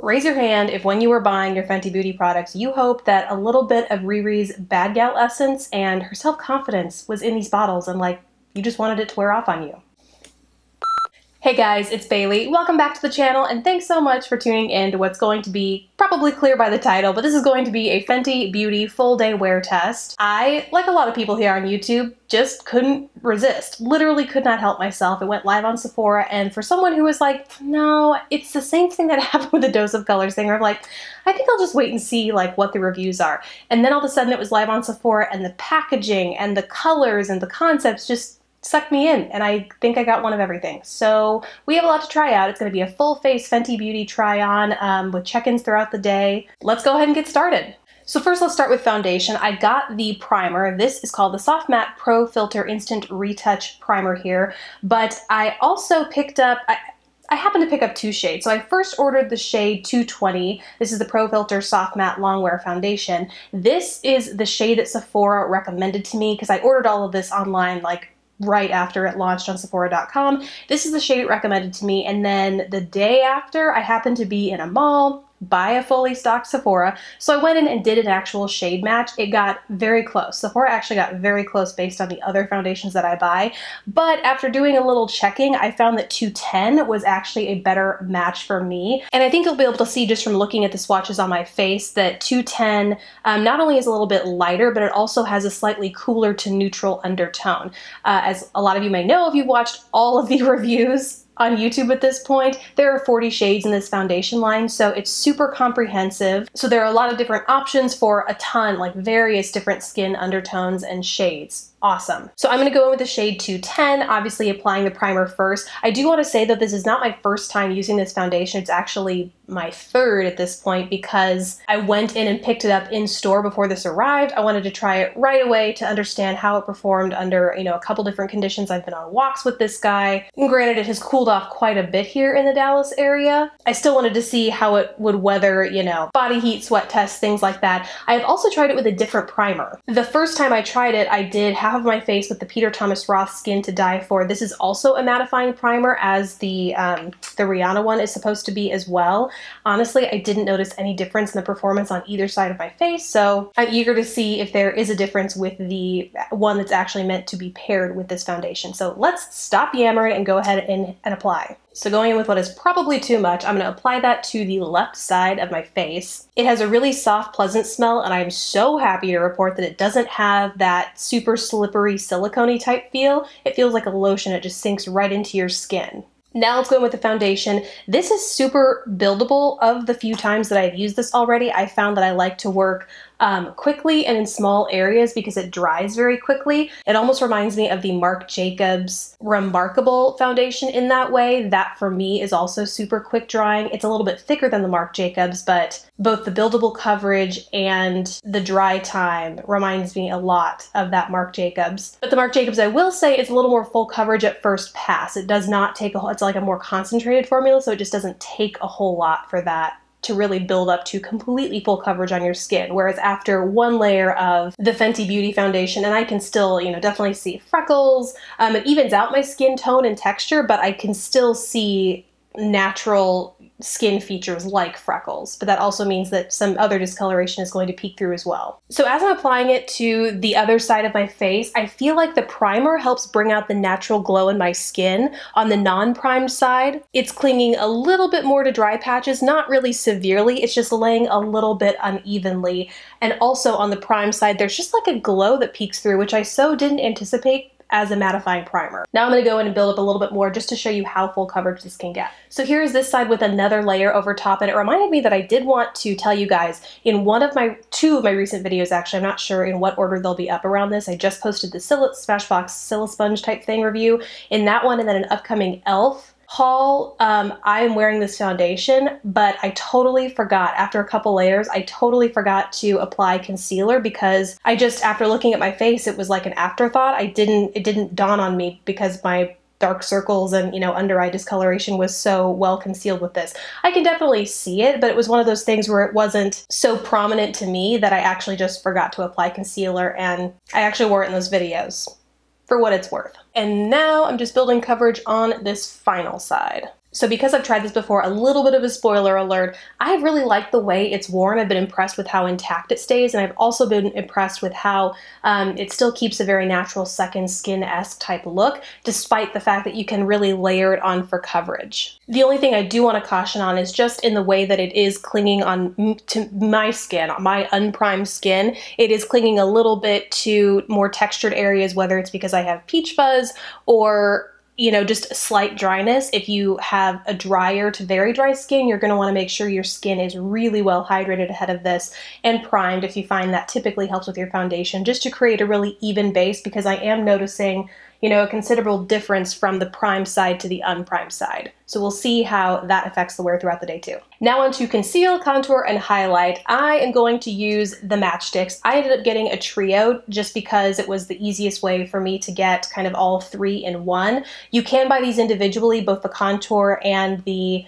Raise your hand if when you were buying your Fenty Beauty products, you hoped that a little bit of Riri's Bad Gal essence and her self-confidence was in these bottles and like you just wanted it to wear off on you. Hey guys, it's Bailey. Welcome back to the channel and thanks so much for tuning in to what's going to be probably clear by the title, but this is going to be a Fenty Beauty full day wear test. I, like a lot of people here on YouTube, just couldn't resist. Literally could not help myself. It went live on Sephora, and for someone who was like, no, it's the same thing that happened with the Dose of Colors thing, where I'm like, I think I'll just wait and see like what the reviews are. And then all of a sudden it was live on Sephora and the packaging and the colors and the concepts just sucked me in, and I think I got one of everything. So we have a lot to try out. It's going to be a full face Fenty Beauty try on with check-ins throughout the day. Let's go ahead and get started. So first let's start with foundation. I got the primer. This is called the Soft Matte Pro Filter Instant Retouch Primer here, but I also picked up, I happened to pick up two shades. So I first ordered the shade 220. This is the Pro Filter Soft Matte Longwear Foundation. This is the shade that Sephora recommended to me because I ordered all of this online like right after it launched on Sephora.com. This is the shade it recommended to me, and then the day after I happened to be in a mall by a fully stocked Sephora, so I went in and did an actual shade match. It got very close. Sephora actually got very close based on the other foundations that I buy, but after doing a little checking, I found that 210 was actually a better match for me, and I think you'll be able to see just from looking at the swatches on my face that 210 not only is a little bit lighter, but it also has a slightly cooler to neutral undertone. As a lot of you may know if you've watched all of the reviews on YouTube at this point, there are 40 shades in this foundation line, so it's super comprehensive. So there are a lot of different options for a ton, like various different skin undertones and shades. Awesome. So I'm going to go in with the shade 210, obviously applying the primer first. I do want to say that this is not my first time using this foundation. It's actually my third at this point because I went in and picked it up in store before this arrived. I wanted to try it right away to understand how it performed under, you know, a couple different conditions. I've been on walks with this guy. And granted, it has cooled off quite a bit here in the Dallas area. I still wanted to see how it would weather, you know, body heat, sweat tests, things like that. I have also tried it with a different primer. The first time I tried it, I did half of my face with the Peter Thomas Roth Skin to Die For. This is also a mattifying primer, as the Rihanna one is supposed to be as well. Honestly, I didn't notice any difference in the performance on either side of my face, so I'm eager to see if there is a difference with the one that's actually meant to be paired with this foundation. So let's stop yammering and go ahead and apply. So going in with what is probably too much, I'm going to apply that to the left side of my face. It has a really soft, pleasant smell, and I'm so happy to report that it doesn't have that super slippery, silicone-y type feel. It feels like a lotion. It just sinks right into your skin. Now let's go in with the foundation. This is super buildable. Of the few times that I've used this already, I found that I like to work quickly and in small areas because it dries very quickly. It almost reminds me of the Marc Jacobs Remarkable foundation in that way. That for me is also super quick drying. It's a little bit thicker than the Marc Jacobs, but both the buildable coverage and the dry time reminds me a lot of that Marc Jacobs. But the Marc Jacobs, I will say, is a little more full coverage at first pass. It does not take a whole, it's like a more concentrated formula, so it just doesn't take a whole lot for that to really build up to completely full coverage on your skin. Whereas after one layer of the Fenty Beauty foundation, and I can still, you know, definitely see freckles, it evens out my skin tone and texture, but I can still see natural skin features like freckles, but that also means that some other discoloration is going to peek through as well. So as I'm applying it to the other side of my face, I feel like the primer helps bring out the natural glow in my skin. On the non-primed side, it's clinging a little bit more to dry patches, not really severely, it's just laying a little bit unevenly. And also on the primed side, there's just like a glow that peeks through, which I so didn't anticipate as a mattifying primer. Now I'm going to go in and build up a little bit more just to show you how full coverage this can get. So here is this side with another layer over top, and it reminded me that I did want to tell you guys in two of my recent videos, actually, I'm not sure in what order they'll be up around this. I just posted the Smashbox Silispunge type thing review in that one, and then an upcoming e.l.f. haul. I am wearing this foundation, but I totally forgot, after a couple layers, I totally forgot to apply concealer because I just, after looking at my face, it was like an afterthought. It didn't dawn on me because my dark circles and, you know, under eye discoloration was so well concealed with this. I can definitely see it, but it was one of those things where it wasn't so prominent to me that I actually just forgot to apply concealer, and I actually wore it in those videos. For what it's worth. And now I'm just building coverage on this final side. So because I've tried this before, a little bit of a spoiler alert, I really like the way it's worn. I've been impressed with how intact it stays, and I've also been impressed with how it still keeps a very natural second skin-esque type look, despite the fact that you can really layer it on for coverage. The only thing I do want to caution on is just in the way that it is clinging on to my skin, my unprimed skin. It is clinging a little bit to more textured areas, whether it's because I have peach fuzz or just a slight dryness. If you have a drier to very dry skin, you're going to want to make sure your skin is really well hydrated ahead of this and primed, if you find that typically helps with your foundation, just to create a really even base, because I am noticing a considerable difference from the primed side to the unprimed side. So we'll see how that affects the wear throughout the day too. Now on to conceal, contour, and highlight. I am going to use the matchsticks. I ended up getting a trio just because it was the easiest way for me to get kind of all three in one. You can buy these individually, both the contour and the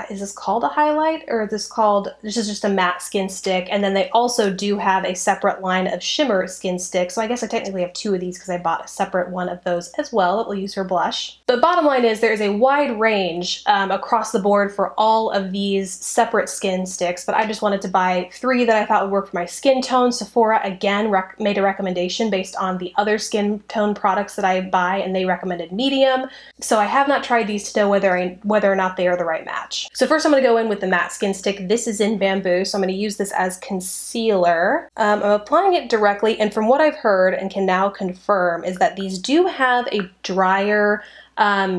is this called a highlight, or is this is just a matte skin stick? And then they also do have a separate line of shimmer skin sticks. So I guess I technically have two of these because I bought a separate one of those as well that we'll use for blush. But bottom line is there is a wide range across the board for all of these separate skin sticks, but I just wanted to buy three that I thought would work for my skin tone. Sephora again made a recommendation based on the other skin tone products that I buy, and they recommended medium. So I have not tried these to know whether or not they are the right match. So first I'm going to go in with the matte skin stick. This is in Bamboo, so I'm going to use this as concealer. I'm applying it directly, and from what I've heard and can now confirm is that these do have a drier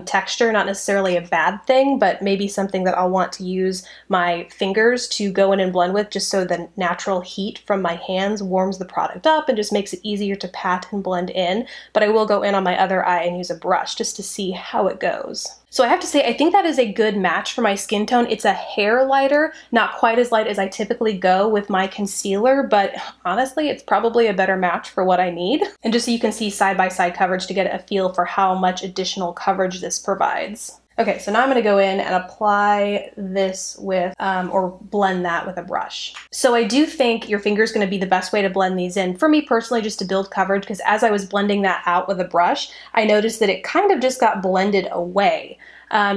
texture, not necessarily a bad thing, but maybe something that I'll want to use my fingers to go in and blend with, just so the natural heat from my hands warms the product up and just makes it easier to pat and blend in. But I will go in on my other eye and use a brush just to see how it goes. So I have to say, I think that is a good match for my skin tone. It's a hair lighter, not quite as light as I typically go with my concealer, but honestly, it's probably a better match for what I need. And just so you can see side-by-side coverage to get a feel for how much additional coverage this provides. Okay, so now I'm gonna go in and apply this with, or blend that with a brush. So I do think your finger's gonna be the best way to blend these in. For me personally, just to build coverage, because as I was blending that out with a brush, I noticed that it kind of just got blended away.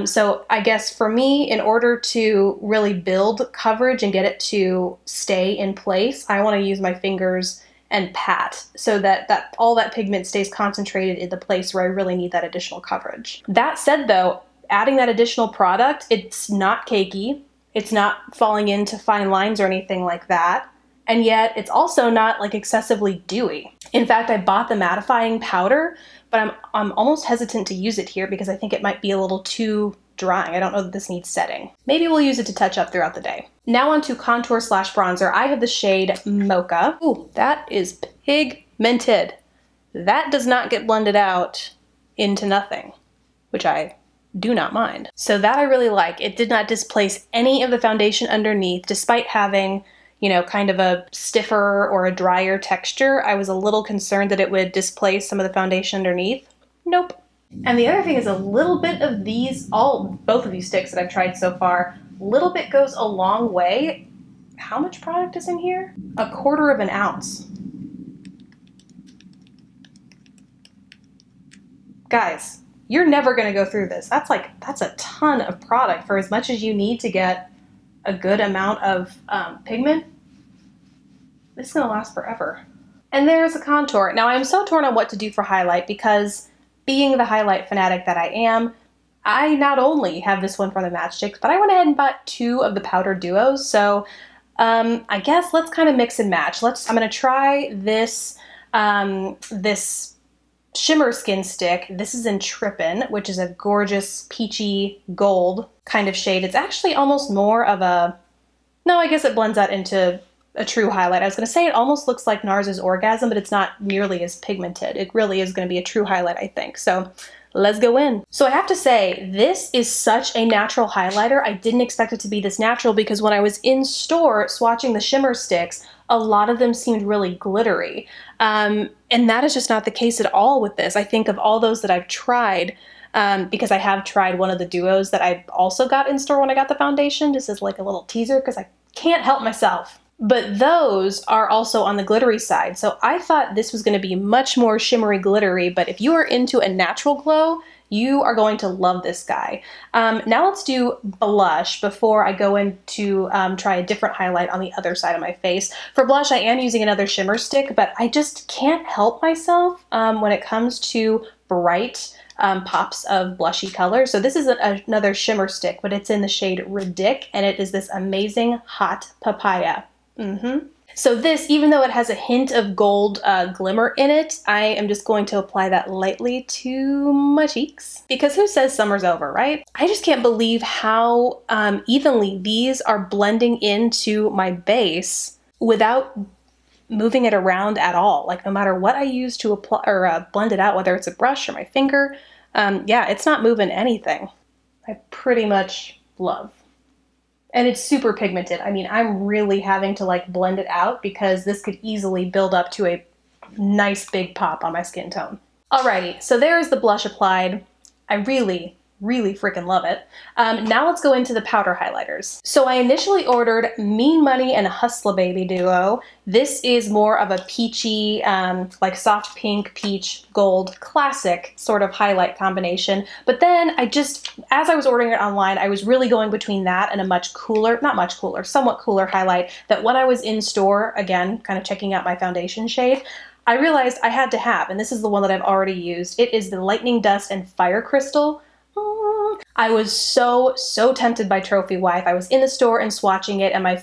So I guess for me, in order to really build coverage and get it to stay in place, I wanna use my fingers and pat so that all that pigment stays concentrated in the place where I really need that additional coverage. That said though, adding that additional product, it's not cakey, it's not falling into fine lines or anything like that, and yet it's also not like excessively dewy. In fact, I bought the Mattifying Powder, but I'm almost hesitant to use it here because I think it might be a little too drying. I don't know that this needs setting. Maybe we'll use it to touch up throughout the day. Now onto contour slash bronzer. I have the shade Mocha. Ooh, that is pigmented. That does not get blended out into nothing, which I do not mind. So that I really like. It did not displace any of the foundation underneath, despite having, kind of a stiffer or a drier texture. I was a little concerned that it would displace some of the foundation underneath. Nope. And the other thing is a little bit of these, both of these sticks that I've tried so far, a little bit goes a long way. How much product is in here? 1/4 of an ounce. Guys, you're never gonna go through this. That's a ton of product for as much as you need to get a good amount of pigment. This is gonna last forever. And there's a contour. Now I'm so torn on what to do for highlight because being the highlight fanatic that I am, I not only have this one from the matchsticks, but I went ahead and bought 2 of the powder duos. So I guess let's kind of mix and match. I'm gonna try this, this shimmer skin stick. This is in Trippin', which is a gorgeous peachy gold kind of shade. It's actually almost more of a, no, I guess it blends that into a true highlight. I was gonna say it almost looks like NARS's Orgasm, but it's not nearly as pigmented. It really is gonna be a true highlight, I think. So let's go in. So I have to say, this is such a natural highlighter. I didn't expect it to be this natural because when I was in store swatching the shimmer sticks, a lot of them seemed really glittery. And that is just not the case at all with this. I think of all those that I've tried, because I have tried one of the duos that I also got in store when I got the foundation, just as like a little teaser because I can't help myself. But those are also on the glittery side. So I thought this was going to be much more shimmery glittery, but if you are into a natural glow, You are going to love this guy. Now let's do blush before I go in to try a different highlight on the other side of my face. For blush, I am using another shimmer stick, but I just can't help myself when it comes to bright pops of blushy color. So this is another shimmer stick, but it's in the shade Ridic, and it is this amazing hot papaya. So this, even though it has a hint of gold glimmer in it, I am just going to apply that lightly to my cheeks. Because who says summer's over, right? I just can't believe how evenly these are blending into my base without moving it around at all. Like no matter what I use to apply or blend it out, whether it's a brush or my finger, yeah, it's not moving anything. I pretty much love. And it's super pigmented. I mean, I'm really having to like blend it out because this could easily build up to a nice big pop on my skin tone. Alrighty, so there's the blush applied. I really freaking love it. Now let's go into the powder highlighters. So I initially ordered Mean Money and Hustler Baby Duo. This is more of a peachy, like soft pink, peach, gold, classic sort of highlight combination. But then as I was ordering it online, I was really going between that and a much cooler, not much cooler, somewhat cooler highlight that when I was in store, again, kind of checking out my foundation shade, I realized I had to have, and this is the one that I've already used. It is the Lightning Dust and Fire Crystal. I was so tempted by Trophy Wife. I was in the store and swatching it, and my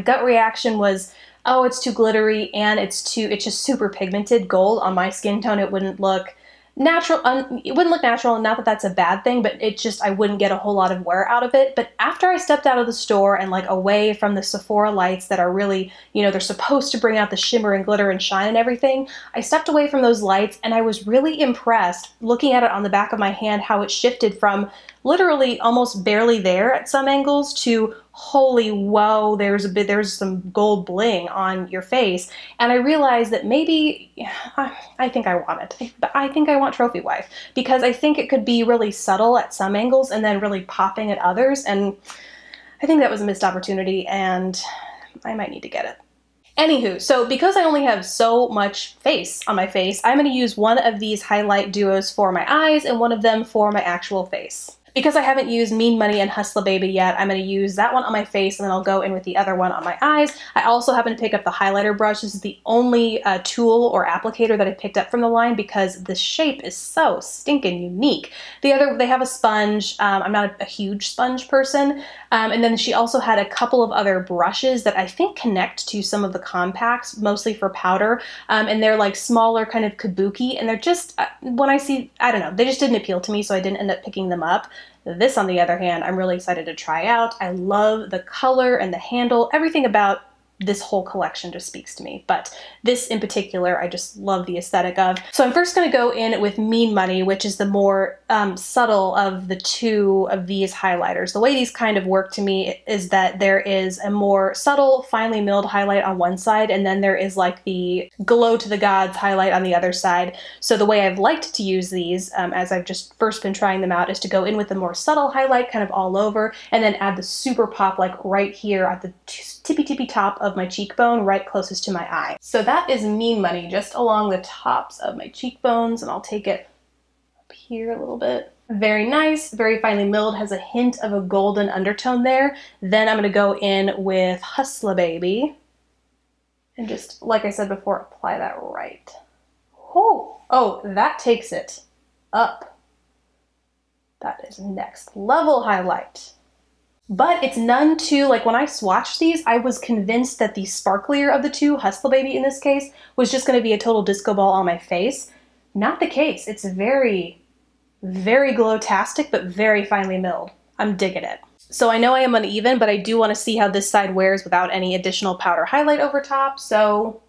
gut reaction was, oh, it's too glittery and it's just super pigmented gold on my skin tone. It wouldn't look natural. It wouldn't look natural, and not that that's a bad thing, but I wouldn't get a whole lot of wear out of it. But after I stepped out of the store and like away from the Sephora lights that are really, you know, they're supposed to bring out the shimmer and glitter and shine and everything, I stepped away from those lights and I was really impressed looking at it on the back of my hand, how it shifted from literally almost barely there at some angles to holy whoa, there's some gold bling on your face. And I realized that maybe I think I want it, but I think I want Trophy Wife because I think it could be really subtle at some angles and then really popping at others, and I think that was a missed opportunity and I might need to get it. Anywho, so because I only have so much face on my face, I'm going to use one of these highlight duos for my eyes and one of them for my actual face. Because I haven't used Mean Money and Hustler Baby yet, I'm going to use that one on my face and then I'll go in with the other one on my eyes. I also happen to pick up the highlighter brush. This is the only tool or applicator that I picked up from the line because the shape is so stinking unique. They have a sponge. I'm not a huge sponge person. And then she also had a couple of other brushes that I think connect to some of the compacts, mostly for powder. And they're like smaller, kind of kabuki, and they're just, when I see, I don't know, they just didn't appeal to me, so I didn't end up picking them up. This, on the other hand, I'm really excited to try out. I love the color and the handle. Everything about this whole collection just speaks to me, but this in particular, I just love the aesthetic of. So I'm first going to go in with Mean Money, which is the more subtle of the two of these highlighters. The way these kind of work to me is that there is a more subtle, finely milled highlight on one side, and then there is like the glow to the gods highlight on the other side. So the way I've liked to use these, as I've just first been trying them out, is to go in with the more subtle highlight kind of all over, and then add the super pop like right here at the tippy top of my cheekbone, right closest to my eye. So that is Mean Money, just along the tops of my cheekbones, and I'll take it up here a little bit. Very nice, very finely milled, has a hint of a golden undertone there. Then I'm gonna go in with Hustler Baby, and just, like I said before, apply that right. Oh, that takes it up. That is next level highlight. But it's none too, like when I swatched these, I was convinced that the sparklier of the two, Hustler Baby in this case, was just going to be a total disco ball on my face. Not the case. It's very, very glow-tastic, but very finely milled. I'm digging it. So I know I am uneven, but I do want to see how this side wears without any additional powder highlight over top, so...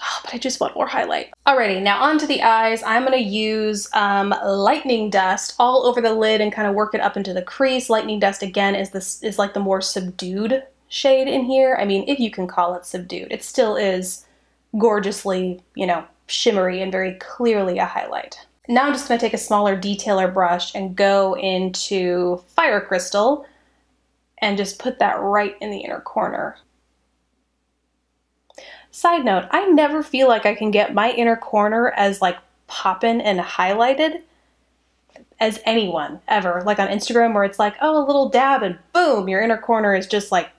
Oh, but I just want more highlight. Alrighty, now onto the eyes. I'm gonna use Lightning Dust all over the lid and kind of work it up into the crease. Lightning Dust, again, is like the more subdued shade in here. I mean, if you can call it subdued, it still is gorgeously, you know, shimmery and very clearly a highlight. Now I'm just gonna take a smaller detailer brush and go into Fire Crystal and just put that right in the inner corner. Side note, I never feel like I can get my inner corner as like poppin' and highlighted as anyone ever, like on Instagram, where it's like, oh, a little dab and boom, your inner corner is just like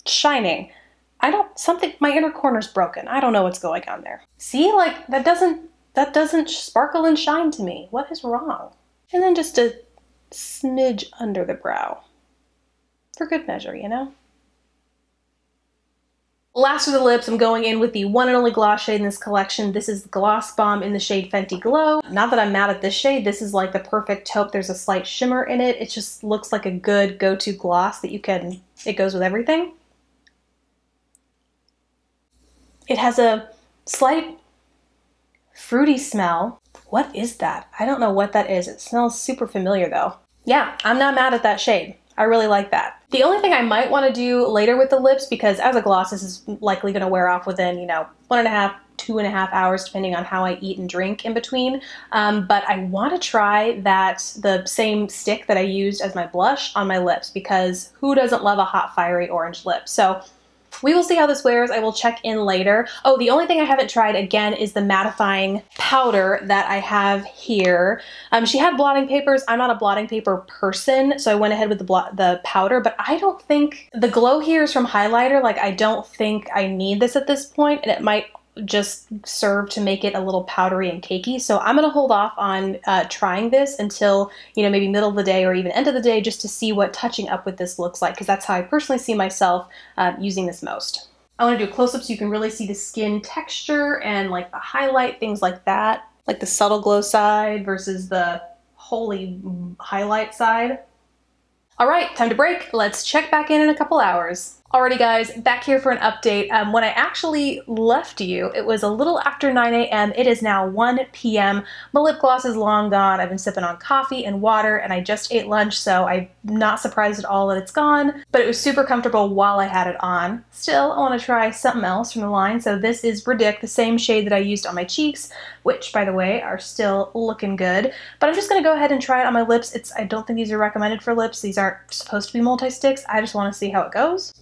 shining. My inner corner's broken. I don't know what's going on there. See, like that doesn't sparkle and shine to me. What is wrong? And then just a smidge under the brow. For good measure, you know? Last for the lips, I'm going in with the one and only gloss shade in this collection. This is the Gloss Bomb in the shade Fenty Glow. Not that I'm mad at this shade. This is like the perfect taupe. There's a slight shimmer in it. It just looks like a good go-to gloss that it goes with everything. It has a slight fruity smell. What is that? I don't know what that is. It smells super familiar though. Yeah, I'm not mad at that shade. I really like that. The only thing I might want to do later with the lips, because as a gloss, this is likely going to wear off within, 1.5, 2.5 hours, depending on how I eat and drink in between. But I want to try the same stick that I used as my blush on my lips, because who doesn't love a hot, fiery orange lip? So we will see how this wears. I will check in later. Oh, the only thing I haven't tried again is the mattifying powder that I have here. She had blotting papers. I'm not a blotting paper person, so I went ahead with the powder, but I don't think the glow here is from highlighter. Like, I don't think I need this at this point, and it might just serve to make it a little powdery and cakey. So I'm gonna hold off on trying this until, maybe middle of the day or even end of the day, just to see what touching up with this looks like, because that's how I personally see myself using this most. I want to do a close-up so you can really see the skin texture and like the highlight, things like that, like the subtle glow side versus the wholly highlight side. All right, time to break. Let's check back in a couple hours. Alrighty guys, back here for an update. When I actually left you, it was a little after 9 a.m. It is now 1 p.m. My lip gloss is long gone. I've been sipping on coffee and water, and I just ate lunch, so I'm not surprised at all that it's gone, but it was super comfortable while I had it on. Still, I want to try something else from the line, so this is Ridic, the same shade that I used on my cheeks, which, by the way, are still looking good, but I'm just going to go ahead and try it on my lips. I don't think these are recommended for lips. These aren't supposed to be multi-sticks. I just want to see how it goes.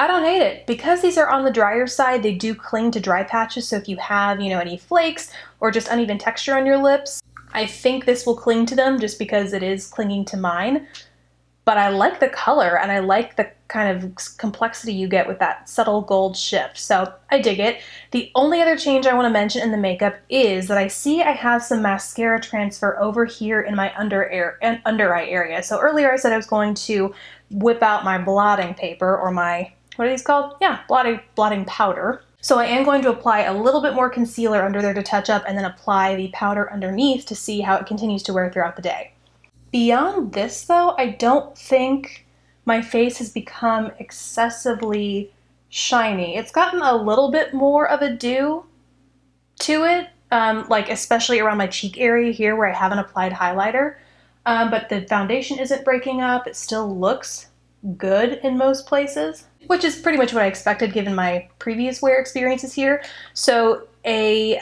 I don't hate it. Because these are on the drier side, they do cling to dry patches, so if you have, any flakes or just uneven texture on your lips, I think this will cling to them just because it is clinging to mine. But I like the color, and I like the kind of complexity you get with that subtle gold shift, so I dig it. The only other change I want to mention in the makeup is that I see I have some mascara transfer over here in my under eye area. So earlier I said I was going to whip out my blotting paper, or my, what are these called? Yeah, blotting powder. So I am going to apply a little bit more concealer under there to touch up, and then apply the powder underneath to see how it continues to wear throughout the day. Beyond this though, I don't think my face has become excessively shiny. It's gotten a little bit more of a dew to it, like especially around my cheek area here where I haven't applied highlighter, but the foundation isn't breaking up. It still looks good in most places, which is pretty much what I expected given my previous wear experiences here. So a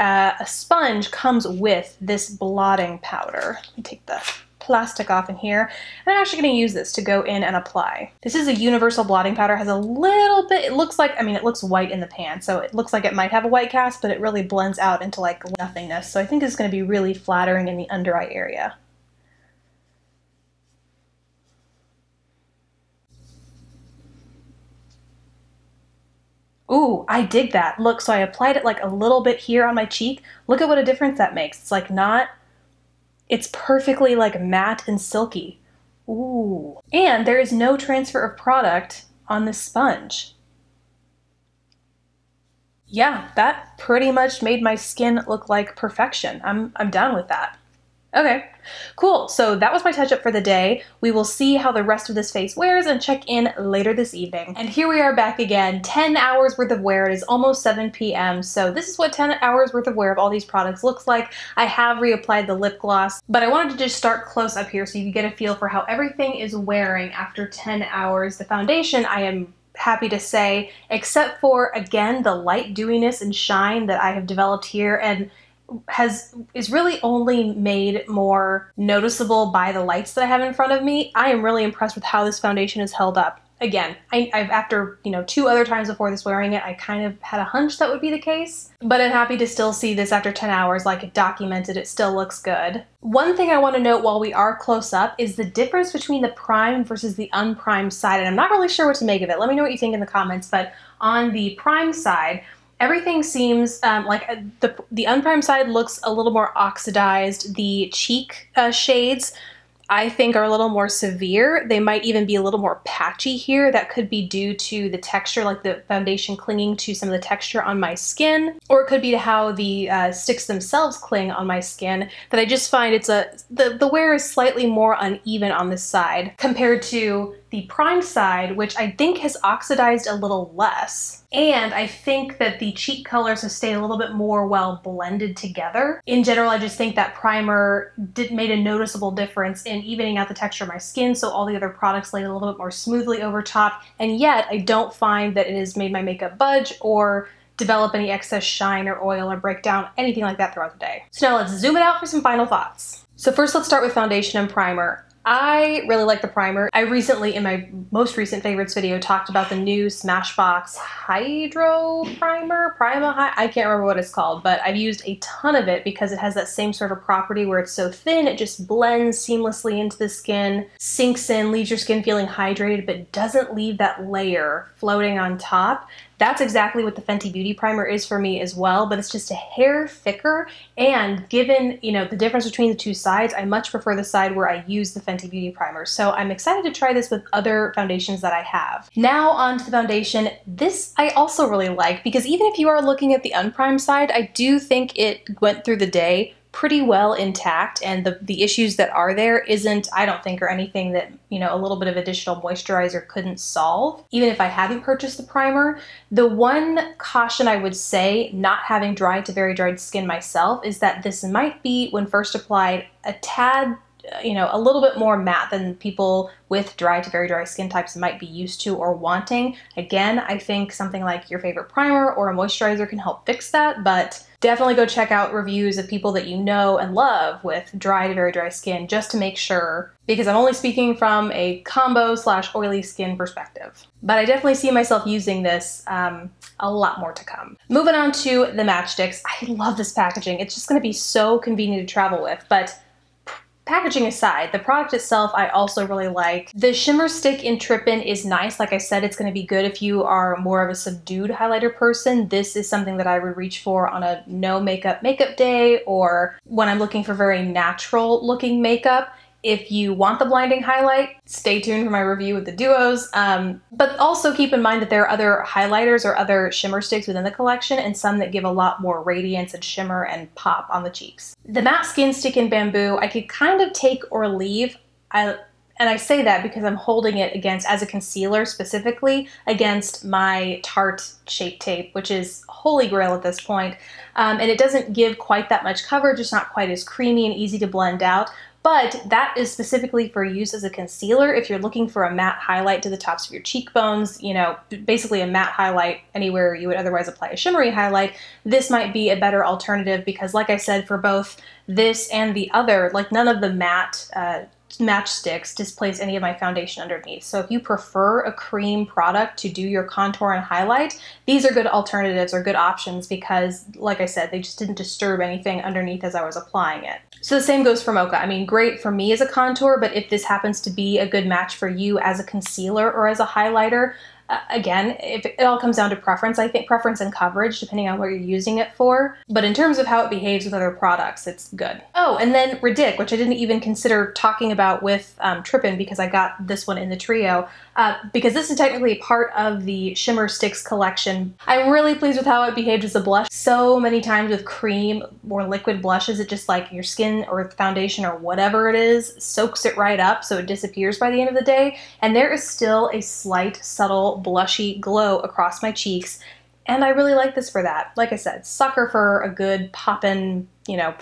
sponge comes with this blotting powder. Let me take the plastic off in here, and I'm actually going to use this to go in and apply. This is a universal blotting powder. It has a little bit, it looks white in the pan, so it looks like it might have a white cast, but it really blends out into like nothingness. So I think this is going to be really flattering in the under eye area. Ooh, I dig that. Look, so I applied it like a little bit here on my cheek. Look at what a difference that makes. It's like it's perfectly like matte and silky. Ooh. And there is no transfer of product on this sponge. Yeah, that pretty much made my skin look like perfection. I'm down with that. Okay, cool. So that was my touch up for the day. We will see how the rest of this face wears and check in later this evening. And here we are back again, 10 hours worth of wear. It is almost 7 p.m. So this is what 10 hours worth of wear of all these products looks like. I have reapplied the lip gloss, but I wanted to just start close up here so you can get a feel for how everything is wearing after 10 hours. The foundation, I am happy to say, except for, again, the light dewiness and shine that I have developed here, and is really only made more noticeable by the lights that I have in front of me. I am really impressed with how this foundation has held up. again, I've after, you know, 2 other times before this wearing it, I kind of had a hunch that would be the case, but I'm happy to still see this after 10 hours, like it documented, it still looks good. One thing I want to note while we are close up is the difference between the primed versus the unprimed side, and I'm not really sure what to make of it. Let me know what you think in the comments, but on the primed side, everything seems like the unprimed side looks a little more oxidized. The cheek shades, I think, are a little more severe. They might even be a little more patchy here. That could be due to the texture, like the foundation clinging to some of the texture on my skin, or it could be to how the sticks themselves cling on my skin, that I just find it's the wear is slightly more uneven on this side compared to the primed side, which I think has oxidized a little less. And I think that the cheek colors have stayed a little bit more well blended together. In general, I just think that primer made a noticeable difference in evening out the texture of my skin, so all the other products laid a little bit more smoothly over top, and yet I don't find that it has made my makeup budge or develop any excess shine or oil or break down, anything like that throughout the day. So now let's zoom it out for some final thoughts. So first, let's start with foundation and primer. I really like the primer. I recently, in my most recent favorites video, talked about the new Smashbox Hydro Primer? I can't remember what it's called, but I've used a ton of it because it has that same sort of property where it's so thin, it just blends seamlessly into the skin, sinks in, leaves your skin feeling hydrated, but doesn't leave that layer floating on top. That's exactly what the Fenty Beauty primer is for me as well, but it's just a hair thicker, and given, you know, the difference between the two sides, I much prefer the side where I use the Fenty Beauty primer. So I'm excited to try this with other foundations that I have. Now on to the foundation. This I also really like because even if you are looking at the unprimed side, I do think it went through the day pretty well intact, and the issues that are there isn't, I don't think, are anything that, you know, a little bit of additional moisturizer couldn't solve, even if I hadn't purchased the primer. The one caution I would say, not having dry to very dried skin myself, is that this might be, when first applied, a tad, you know, a little bit more matte than people with dry to very dry skin types might be used to or wanting. Again, I think something like your favorite primer or a moisturizer can help fix that, but definitely go check out reviews of people that you know and love with dry to very dry skin just to make sure, because I'm only speaking from a combo/oily skin perspective. But I definitely see myself using this a lot more to come. Moving on to the matchsticks. I love this packaging. It's just going to be so convenient to travel with, but packaging aside, the product itself I also really like. The shimmer stick in Trippin is nice. Like I said, it's going to be good if you are more of a subdued highlighter person. This is something that I would reach for on a no makeup day, or when I'm looking for very natural looking makeup. If you want the blinding highlight, stay tuned for my review with the duos. But also keep in mind that there are other highlighters or other shimmer sticks within the collection, and some that give a lot more radiance and shimmer and pop on the cheeks. The matte skin stick in Bamboo, I could kind of take or leave. And I say that because I'm holding it against, as a concealer specifically, against my Tarte Shape Tape, which is holy grail at this point. And it doesn't give quite that much coverage. It's not quite as creamy and easy to blend out. But that is specifically for use as a concealer if you're looking for a matte highlight to the tops of your cheekbones, you know, basically a matte highlight anywhere you would otherwise apply a shimmery highlight. This might be a better alternative because, like I said, for both this and the other, like none of the matte matchsticks displace any of my foundation underneath. So if you prefer a cream product to do your contour and highlight, these are good alternatives or good options because, like I said, they just didn't disturb anything underneath as I was applying it. So the same goes for Mocha. I mean, great for me as a contour, but if this happens to be a good match for you as a concealer or as a highlighter, again, if it all comes down to preference, I think preference and coverage, depending on what you're using it for. But in terms of how it behaves with other products, it's good. Oh, and then Ridic, which I didn't even consider talking about with Trippin because I got this one in the trio, because this is technically part of the Shimmer Sticks collection. I'm really pleased with how it behaved as a blush. So many times with cream or liquid blushes, it just like your skin or foundation or whatever it is soaks it right up so it disappears by the end of the day. And there is still a slight, subtle, blushy glow across my cheeks. And I really like this for that. Like I said, sucker for a good poppin', you know,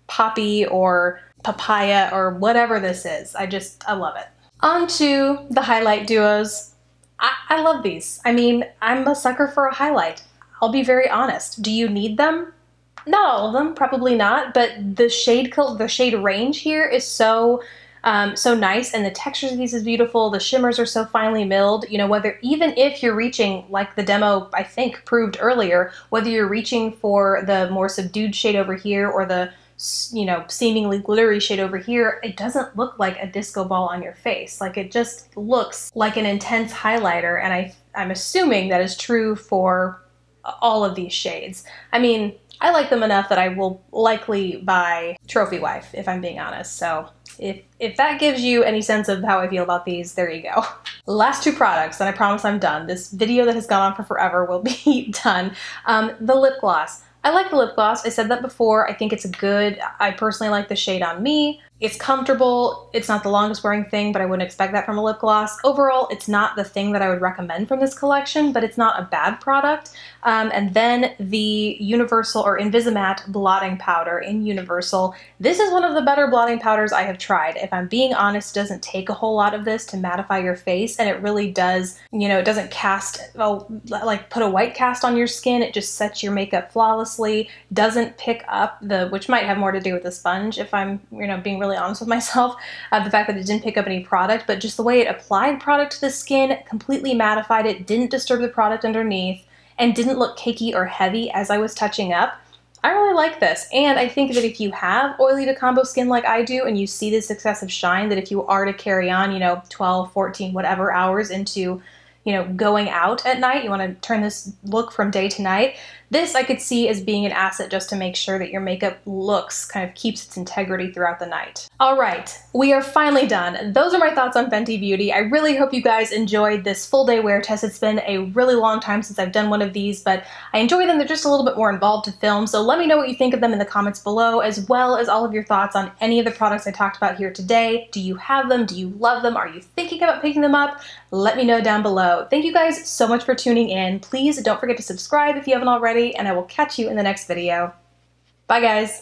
poppy or papaya or whatever this is. I love it. On to the highlight duos. I love these. I mean, I'm a sucker for a highlight. I'll be very honest. Do you need them? Not all of them, probably not, but the shade range here is so So nice, and the textures of these is beautiful. The shimmers are so finely milled. You know, whether even if you're reaching, like the demo I think proved earlier, whether you're reaching for the more subdued shade over here or the, you know, seemingly glittery shade over here, it doesn't look like a disco ball on your face. Like, it just looks like an intense highlighter, and I'm assuming that is true for all of these shades. I mean, I like them enough that I will likely buy Trophy Wife, if I'm being honest. So if that gives you any sense of how I feel about these, there you go. Last two products, and I promise I'm done. This video that has gone on for forever will be done. The lip gloss. I like the lip gloss. I said that before. I think it's a good, I personally like the shade on me. It's comfortable. It's not the longest wearing thing, but I wouldn't expect that from a lip gloss. Overall, it's not the thing that I would recommend from this collection, but it's not a bad product. And then the Universal or Invisimatte Blotting Powder in Universal. This is one of the better blotting powders I have tried. If I'm being honest, it doesn't take a whole lot of this to mattify your face, and it really does, you know, it doesn't cast, like put a white cast on your skin. It just sets your makeup flawlessly, doesn't pick up the, which might have more to do with the sponge if I'm, you know, being really honest with myself, the fact that it didn't pick up any product, but just the way it applied product to the skin, completely mattified it, didn't disturb the product underneath, and didn't look cakey or heavy as I was touching up. I really like this, and I think that if you have oily to combo skin like I do, and you see this excessive shine, that if you are to carry on, you know, 12, 14, whatever hours into, you know, going out at night, you want to turn this look from day to night, this I could see as being an asset just to make sure that your makeup looks, kind of keeps its integrity throughout the night. All right, we are finally done. Those are my thoughts on Fenty Beauty. I really hope you guys enjoyed this full day wear test. It's been a really long time since I've done one of these, but I enjoy them. They're just a little bit more involved to film, so let me know what you think of them in the comments below, as well as all of your thoughts on any of the products I talked about here today. Do you have them? Do you love them? Are you thinking about picking them up? Let me know down below. Thank you guys so much for tuning in. Please don't forget to subscribe if you haven't already, and I will catch you in the next video. Bye guys!